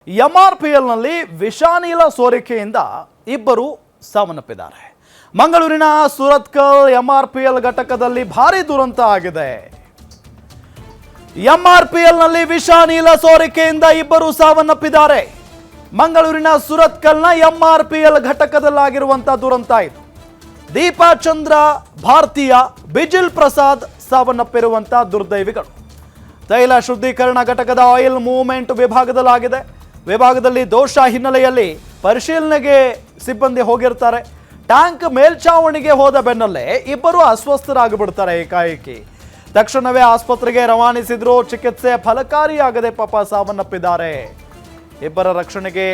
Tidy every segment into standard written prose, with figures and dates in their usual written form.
ಎಂಆರ್ಪಿಎಲ್ನಲ್ಲಿ ವಿಷಾನಿಲ ಸೋರಿಕೆಯಿಂದ ಇಬ್ಬರು ಸಾವನ್ನಪ್ಪಿದ್ದಾರೆ. ಮಂಗಳೂರಿನ ಸುರತ್ಕಲ್ ಎಂಆರ್ಪಿಎಲ್ ಘಟಕದಲ್ಲಿ ಭಾರಿ ದುರಂತ ಆಗಿದೆ. ಎಂಆರ್ಪಿಎಲ್ನಲ್ಲಿ ವಿಷಾನಿಲ ಸೋರಿಕೆಯಿಂದ ಇಬ್ಬರು ಸಾವನ್ನಪ್ಪಿದ್ದಾರೆ. ಮಂಗಳೂರಿನ ಸುರತ್ಕಲ್ನ ಎಂಆರ್ಪಿಎಲ್ ಘಟಕದಲ್ಲಾಗಿರುವಂತಹ ದುರಂತ ಇದು. ದೀಪಾ ಚಂದ್ರ ಭಾರತೀಯ, ಬಿಜಿಲ್ ಪ್ರಸಾದ್ ಸಾವನ್ನಪ್ಪಿರುವಂತಹ ದುರ್ದೈವಿಗಳು. ತೈಲ ಶುದ್ಧೀಕರಣ ಘಟಕದ ಆಯಿಲ್ ಮೂವ್ಮೆಂಟ್ ವಿಭಾಗದಲ್ಲಿ ದೋಷ ಹಿನ್ನೆಲೆಯಲ್ಲಿ ಪರಿಶೀಲನೆಗೆ ಸಿಬ್ಬಂದಿ ಹೋಗಿರ್ತಾರೆ. ಟ್ಯಾಂಕ್ ಮೇಲ್ಛಾವಣಿಗೆ ಹೋದ ಬೆನ್ನಲ್ಲೇ ಇಬ್ಬರು ಅಸ್ವಸ್ಥರಾಗಿಬಿಡ್ತಾರೆ ಏಕಾಏಕಿ. ತಕ್ಷಣವೇ ಆಸ್ಪತ್ರೆಗೆ ರವಾನಿಸಿದ್ರು. ಚಿಕಿತ್ಸೆ ಫಲಕಾರಿಯಾಗದೆ ಪಾಪ ಸಾವನ್ನಪ್ಪಿದ್ದಾರೆ. ಇಬ್ಬರ ರಕ್ಷಣೆಗೆ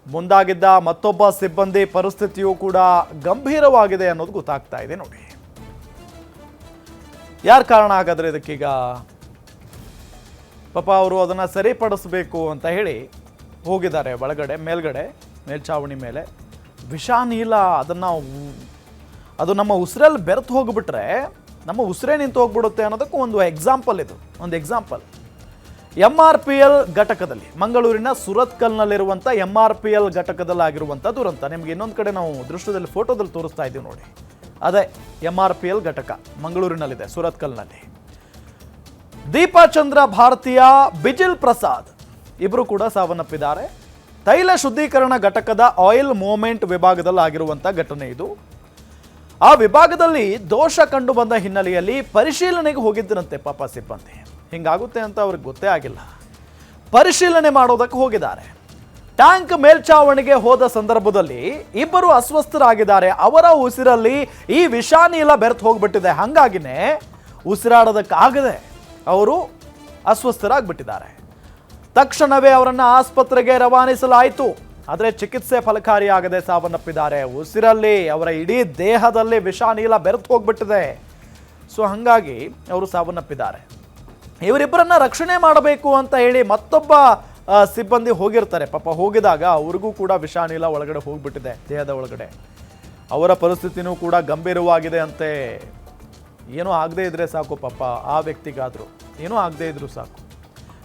ಮುಂದಾಗಿದ್ದ ಮತ್ತೊಬ್ಬ ಸಿಬ್ಬಂದಿ ಪರಿಸ್ಥಿತಿಯೂ ಕೂಡ ಗಂಭೀರವಾಗಿದೆ ಅನ್ನೋದು ಗೊತ್ತಾಗ್ತಾ ಇದೆ. ನೋಡಿ, ಯಾರು ಕಾರಣ ಹಾಗಾದ್ರೆ ಇದಕ್ಕೀಗ? ಪಾಪ ಅವರು ಅದನ್ನು ಸರಿಪಡಿಸಬೇಕು ಅಂತ ಹೇಳಿ ಹೋಗಿದ್ದಾರೆ ಒಳಗಡೆ, ಮೇಲ್ಛಾವಣಿ ಮೇಲೆ. ವಿಷಾನೀಲ ಅದು ನಮ್ಮ ಉಸಿರಲ್ಲಿ ಬೆರೆತು ಹೋಗ್ಬಿಟ್ರೆ ನಮ್ಮ ಉಸಿರೇ ನಿಂತು ಹೋಗ್ಬಿಡುತ್ತೆ ಅನ್ನೋದಕ್ಕೂ ಒಂದು ಎಕ್ಸಾಂಪಲ್. ಎಂಆರ್ಪಿಎಲ್ ಘಟಕದಲ್ಲಿ, ಮಂಗಳೂರಿನ ಸುರತ್ಕಲ್ನಲ್ಲಿರುವಂಥ ಎಂಆರ್ಪಿಎಲ್ ಘಟಕದಲ್ಲಾಗಿರುವಂಥ ದುರಂತ. ನಿಮ್ಗೆ ಇನ್ನೊಂದು ಕಡೆ ನಾವು ದೃಶ್ಯದಲ್ಲಿ ಫೋಟೋದಲ್ಲಿ ತೋರಿಸ್ತಾ ಇದ್ದೀವಿ ನೋಡಿ, ಅದೇ ಎಂಆರ್ಪಿಎಲ್ ಘಟಕ ಮಂಗಳೂರಿನಲ್ಲಿದೆ, ಸುರತ್ಕಲ್ನಲ್ಲಿ. ದೀಪಾ ಚಂದ್ರ ಭಾರತೀಯ, ಬಿಜಿಲ್ ಪ್ರಸಾದ್ ಇಬ್ಬರು ಕೂಡ ಸಾವನ್ನಪ್ಪಿದ್ದಾರೆ. ತೈಲ ಶುದ್ಧೀಕರಣ ಘಟಕದ ಆಯಿಲ್ ಮೂವ್ಮೆಂಟ್ ವಿಭಾಗದಲ್ಲಿ ಆಗಿರುವಂಥ ಘಟನೆ ಇದು. ಆ ವಿಭಾಗದಲ್ಲಿ ದೋಷ ಕಂಡು ಬಂದ ಹಿನ್ನೆಲೆಯಲ್ಲಿ ಪರಿಶೀಲನೆಗೆ ಹೋಗಿದ್ದರಂತೆ ಪಾಪ ಸಿಬ್ಬಂದಿ. ಹಿಂಗಾಗುತ್ತೆ ಅಂತ ಅವ್ರಿಗೆ ಗೊತ್ತೇ ಆಗಿಲ್ಲ. ಪರಿಶೀಲನೆ ಮಾಡೋದಕ್ಕೆ ಹೋಗಿದ್ದಾರೆ. ಟ್ಯಾಂಕ್ ಮೇಲ್ಛಾವಣಿಗೆ ಹೋದ ಸಂದರ್ಭದಲ್ಲಿ ಇಬ್ಬರು ಅಸ್ವಸ್ಥರಾಗಿದ್ದಾರೆ. ಅವರ ಉಸಿರಲ್ಲಿ ಈ ವಿಷಾನೀಲ ಬೆರೆತು ಹೋಗ್ಬಿಟ್ಟಿದೆ. ಹಾಗಾಗಿನೇ ಉಸಿರಾಡೋದಕ್ಕಾಗದೆ ಅವರು ಅಸ್ವಸ್ಥರಾಗ್ಬಿಟ್ಟಿದ್ದಾರೆ. ತಕ್ಷಣವೇ ಅವರನ್ನು ಆಸ್ಪತ್ರೆಗೆ ರವಾನಿಸಲಾಯಿತು. ಆದರೆ ಚಿಕಿತ್ಸೆ ಫಲಕಾರಿಯಾಗದೆ ಸಾವನ್ನಪ್ಪಿದ್ದಾರೆ. ಉಸಿರಲ್ಲಿ, ಅವರ ಇಡೀ ದೇಹದಲ್ಲಿ ವಿಷಾನೀಲ ಬೆರೆತು ಹೋಗ್ಬಿಟ್ಟಿದೆ. ಸೊ ಹಾಗಾಗಿ ಅವರು ಸಾವನ್ನಪ್ಪಿದ್ದಾರೆ. ಇವರಿಬ್ಬರನ್ನ ರಕ್ಷಣೆ ಮಾಡಬೇಕು ಅಂತ ಹೇಳಿ ಮತ್ತೊಬ್ಬ ಸಿಬ್ಬಂದಿ ಹೋಗಿರ್ತಾರೆ. ಪಾಪ ಹೋಗಿದಾಗ ಅವ್ರಿಗೂ ಕೂಡ ವಿಷಾನೀಲ ಒಳಗಡೆ ಹೋಗ್ಬಿಟ್ಟಿದೆ ದೇಹದ ಒಳಗಡೆ. ಅವರ ಪರಿಸ್ಥಿತಿನೂ ಕೂಡ ಗಂಭೀರವಾಗಿದೆ ಅಂತೆ. ಏನೂ ಆಗದೇ ಇದ್ರೆ ಸಾಕು ಪಾಪ, ಆ ವ್ಯಕ್ತಿಗಾದರೂ ಏನೂ ಆಗದೇ ಇದ್ರೂ ಸಾಕು.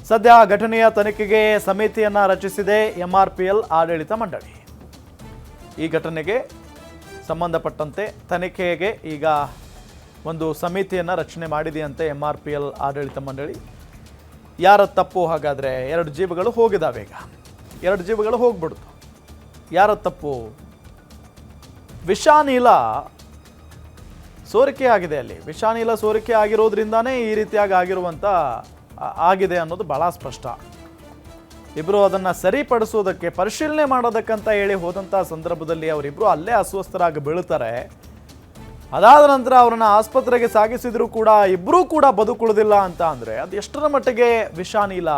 ಸದ್ಯ ಘಟನೆಯ ತನಿಖೆಗೆ ಸಮಿತಿಯನ್ನು ರಚಿಸಿದೆ ಎಂಆರ್ಪಿಎಲ್ ಆಡಳಿತ ಮಂಡಳಿ. ಈ ಘಟನೆಗೆ ಸಂಬಂಧಪಟ್ಟಂತೆ ತನಿಖೆಗೆ ಈಗ ಒಂದು ಸಮಿತಿಯನ್ನು ರಚನೆ ಮಾಡಿದೆಯಂತೆ ಎಂಆರ್ಪಿಎಲ್ ಆಡಳಿತ ಮಂಡಳಿ. ಯಾರ ತಪ್ಪು ಹಾಗಾದರೆ? ಎರಡು ಜೀವಗಳು ಹೋಗಿದ್ದಾವೆ. ಈಗ ಎರಡು ಜೀವಗಳು ಹೋಗ್ಬಿಡ್ತು. ಯಾರ ತಪ್ಪು? ವಿಷಾನೀಲ ಸೋರಿಕೆ ಆಗಿದೆ. ಅಲ್ಲಿ ವಿಷಾನೀಲ ಸೋರಿಕೆ ಆಗಿರೋದ್ರಿಂದಾನೇ ಈ ರೀತಿಯಾಗಿ ಆಗಿದೆ ಅನ್ನೋದು ಬಹಳ ಸ್ಪಷ್ಟ. ಇಬ್ಬರು ಅದನ್ನು ಸರಿಪಡಿಸೋದಕ್ಕೆ, ಪರಿಶೀಲನೆ ಮಾಡೋದಕ್ಕಂತ ಹೇಳಿ ಹೋದಂಥ ಸಂದರ್ಭದಲ್ಲಿ ಅವರಿಬ್ಬರು ಅಲ್ಲೇ ಅಸ್ವಸ್ಥರಾಗಿ ಬೀಳ್ತಾರೆ. ಅದಾದ ನಂತರ ಅವರನ್ನು ಆಸ್ಪತ್ರೆಗೆ ಸಾಗಿಸಿದ್ರು ಕೂಡ ಇಬ್ಬರೂ ಕೂಡ ಬದುಕುಳಿದಿಲ್ಲ ಅಂತ ಅಂದರೆ ಅದು ಎಷ್ಟರ ಮಟ್ಟಿಗೆ ವಿಷಾನೀಲ?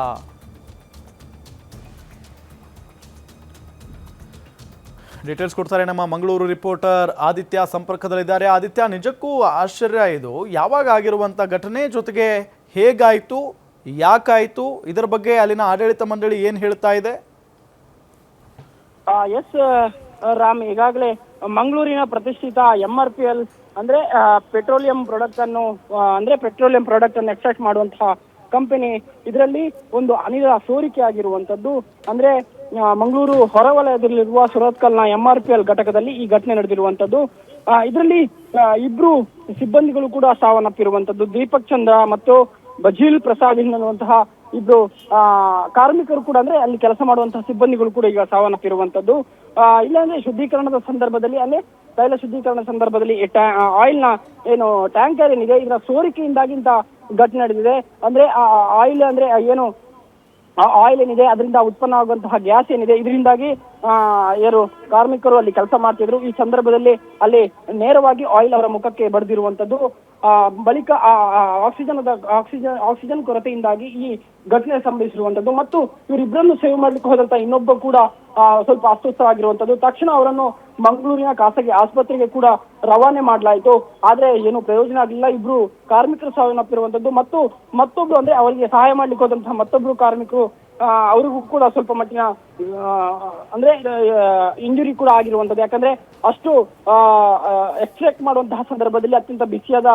ಡೀಟೇಲ್ಸ್ ಕೊಡ್ತಾರೆ ನಮ್ಮ ಮಂಗಳೂರು ರಿಪೋರ್ಟರ್ ಆದಿತ್ಯ ಸಂಪರ್ಕದಲ್ಲಿದ್ದಾರೆ. ಆದಿತ್ಯ, ನಿಜಕ್ಕೂ ಆಶ್ಚರ್ಯ ಇದು. ಯಾವಾಗ ಆಗಿರುವಂಥ ಘಟನೆ, ಜೊತೆಗೆ ಹೇಗಾಯಿತು, ಯಾಕಾಯಿತು, ಇದರ ಬಗ್ಗೆ ಅಲ್ಲಿನ ಆಡಳಿತ ಮಂಡಳಿ ಏನು ಹೇಳ್ತಾ ಇದೆ? ಎಸ್ ರಾಮ್, ಈಗಾಗಲೇ ಮಂಗಳೂರಿನ ಪ್ರತಿಷ್ಠಿತ ಎಂಆರ್ಪಿಎಲ್ ಅಂದ್ರೆ ಪೆಟ್ರೋಲಿಯಂ ಪ್ರಾಡಕ್ಟ್ ಅನ್ನು ಎಕ್ಸ್ಟ್ರಾಕ್ಟ್ ಮಾಡುವಂತಹ ಕಂಪನಿ, ಇದರಲ್ಲಿ ಒಂದು ಅನಿಲ ಸೋರಿಕೆ ಆಗಿರುವಂತದ್ದು. ಅಂದ್ರೆ ಮಂಗಳೂರು ಹೊರವಲಯದಲ್ಲಿರುವ ಸುರತ್ಕಲ್ನ ಎಂಆರ್ಪಿಎಲ್ ಘಟಕದಲ್ಲಿ ಈ ಘಟನೆ ನಡೆದಿರುವಂತದ್ದು. ಇದರಲ್ಲಿ ಇಬ್ರು ಸಿಬ್ಬಂದಿಗಳು ಕೂಡ ಸಾವನ್ನಪ್ಪಿರುವಂತದ್ದು. ದೀಪಕ್ ಚಂದ್ರ ಮತ್ತು ಬಿಜಿಲ್ ಪ್ರಸಾದ್ ಎನ್ನುವಂತಹ ಇಬ್ರು ಕಾರ್ಮಿಕರು ಕೂಡ, ಅಂದ್ರೆ ಅಲ್ಲಿ ಕೆಲಸ ಮಾಡುವಂತಹ ಸಿಬ್ಬಂದಿಗಳು ಕೂಡ ಈಗ ಸಾವನ್ನಪ್ಪಿರುವಂತದ್ದು. ಇಲ್ಲಾಂದ್ರೆ ಶುದ್ಧೀಕರಣದ ಸಂದರ್ಭದಲ್ಲಿ, ಅಂದ್ರೆ ತೈಲ ಶುದ್ಧೀಕರಣ ಸಂದರ್ಭದಲ್ಲಿ ಆಯಿಲ್ ನ ಏನು ಟ್ಯಾಂಕರ್ ಏನಿದೆ, ಇದರ ಸೋರಿಕೆಯಿಂದಾಗಿಂತ ಘಟನೆ ನಡೆದಿದೆ. ಅಂದ್ರೆ ಆಯಿಲ್ ಅಂದ್ರೆ ಏನು ಆಯಿಲ್ ಏನಿದೆ ಅದರಿಂದ ಉತ್ಪನ್ನವಾಗುವಂತಹ ಗ್ಯಾಸ್ ಏನಿದೆ, ಇದರಿಂದಾಗಿ ಏನು ಕಾರ್ಮಿಕರು ಅಲ್ಲಿ ಕೆಲಸ ಮಾಡ್ತಿದ್ರು. ಈ ಸಂದರ್ಭದಲ್ಲಿ ಅಲ್ಲಿ ನೇರವಾಗಿ ಆಯಿಲ್ ಅವರ ಮುಖಕ್ಕೆ ಬಡಿದಿರುವಂತದ್ದು. ಬಳಿಕ ಆಕ್ಸಿಜನ್ ಕೊರತೆಯಿಂದಾಗಿ ಈ ಘಟನೆ ಸಂಭವಿಸಿರುವಂತದ್ದು. ಮತ್ತು ಇವರಿಬ್ಬರನ್ನು ಸೇವ್ ಮಾಡ್ಲಿಕ್ಕೆ ಹೋದಂತ ಇನ್ನೊಬ್ಬ ಕೂಡ ಸ್ವಲ್ಪ ಅಸ್ವಸ್ಥವಾಗಿರುವಂತದ್ದು. ತಕ್ಷಣ ಅವರನ್ನು ಮಂಗಳೂರಿನ ಖಾಸಗಿ ಆಸ್ಪತ್ರೆಗೆ ಕೂಡ ರವಾನೆ ಮಾಡಲಾಯಿತು. ಆದ್ರೆ ಏನು ಪ್ರಯೋಜನ ಆಗಲಿಲ್ಲ. ಇಬ್ರು ಕಾರ್ಮಿಕರು ಸಾವನ್ನಪ್ಪಿರುವಂತದ್ದು. ಮತ್ತು ಮತ್ತೊಬ್ರು, ಅಂದ್ರೆ ಅವರಿಗೆ ಸಹಾಯ ಮಾಡ್ಲಿಕ್ಕೆ ಹೋದಂತಹ ಮತ್ತೊಬ್ರು ಕಾರ್ಮಿಕರು, ಅವರಿಗೂ ಕೂಡ ಸ್ವಲ್ಪ ಮಟ್ಟಿನ ಅಂದ್ರೆ ಇಂಜುರಿ ಕೂಡ ಆಗಿರುವಂತದ್ದು. ಯಾಕಂದ್ರೆ ಅಷ್ಟು ಎಕ್ಸ್ಟ್ರಾಕ್ಟ್ ಮಾಡುವಂತಹ ಸಂದರ್ಭದಲ್ಲಿ ಅತ್ಯಂತ ಬಿಸಿಯಾದ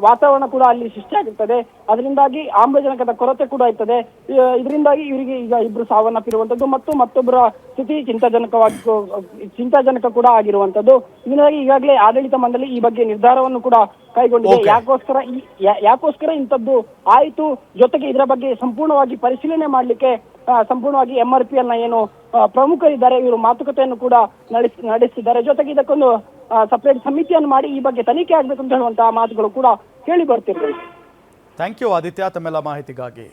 ವಾತಾವರಣ ಕೂಡ ಅಲ್ಲಿ ಸೃಷ್ಟಿಯಾಗಿರ್ತದೆ. ಅದರಿಂದಾಗಿ ಆಮ್ಲಜನಕದ ಕೊರತೆ ಕೂಡ ಇರ್ತದೆ. ಇದರಿಂದಾಗಿ ಇವರಿಗೆ ಈಗ ಇಬ್ರು ಸಾವನ್ನಪ್ಪಿರುವಂತದ್ದು ಮತ್ತು ಮತ್ತೊಬ್ಬರ ಸ್ಥಿತಿ ಚಿಂತಾಜನಕ ಕೂಡ ಆಗಿರುವಂತದ್ದು. ಇದರಿಂದಾಗಿ ಈಗಾಗಲೇ ಆಡಳಿತ ಮಂಡಳಿ ಈ ಬಗ್ಗೆ ನಿರ್ಧಾರವನ್ನು ಕೂಡ ಕೈಗೊಂಡಿದೆ. ಯಾಕೋಸ್ಕರ ಇಂಥದ್ದು ಆಯಿತು, ಜೊತೆಗೆ ಇದರ ಬಗ್ಗೆ ಸಂಪೂರ್ಣವಾಗಿ ಪರಿಶೀಲನೆ ಮಾಡಲಿಕ್ಕೆ ಸಂಪೂರ್ಣವಾಗಿ MRPL ನ ಏನು ಪ್ರಮುಖರಿದ್ದಾರೆ ಇವರು ಮಾತುಕತೆಯನ್ನು ಕೂಡ ನಡೆಸಿದ್ದಾರೆ. ಜೊತೆಗೆ ಇದಕ್ಕೊಂದು ಸಪರೇಟ್ ಸಮಿತಿಯನ್ನು ಮಾಡಿ ಈ ಬಗ್ಗೆ ತನಿಖೆ ಆಗ್ಬೇಕು ಅಂತ ಹೇಳುವಂತಹ ಮಾತುಗಳು ಕೂಡ ಕೇಳಿ ಬರ್ತಿರ್ತವೆ. ಥ್ಯಾಂಕ್ ಯು ಆದಿತ್ಯ ತಮ್ಮೆಲ್ಲ ಮಾಹಿತಿಗಾಗಿ.